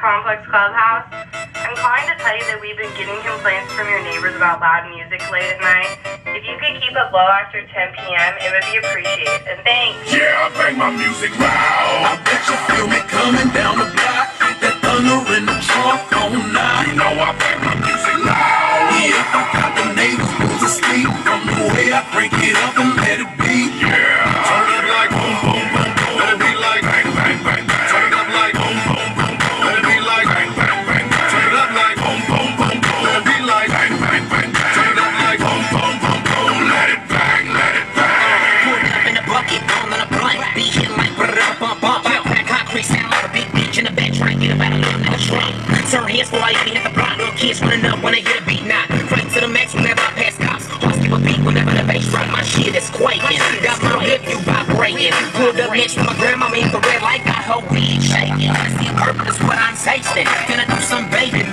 Complex Clubhouse. I'm calling to tell you that we've been getting complaints from your neighbors about loud music late at night. If you could keep it low after 10 p.m., it would be appreciated. And thanks. Yeah, I bang my music loud. I bet you feel me coming down the block. That thunder in the trunk all night. You know I bang my music loud. Yeah, I got the neighbors losing sleep from the way I crank it up and let it be. Yeah, turn it like boom, boom, boom, boom. Let it be like bang, bang, bang, bang. Turn it up like boom, boom, boom, boom. Let it be like bang, bang, bang, bang. Turn it up like boom, boom, boom, boom. Let it be like bang, bang, bang, bang. Turn it up like boom, boom, boom, boom. Let it bang, let it bang. Put it up in a bucket, all in a blunt. Be hit like bump, bump. That concrete sound like a big beach in the back, trying to get about a little nigga trunk. Turn heads for I hit the block. Little kids running up when they hear the beat. Now, crank to the max whenever I pass cops. Hearts give a beat whenever the bass drop. My shit is quaking. Got my hip view vibrating. Pulled up next to my grandma, hit the red light, got her weed shaking. I see a purple is what I'm tasting. Gonna do some baby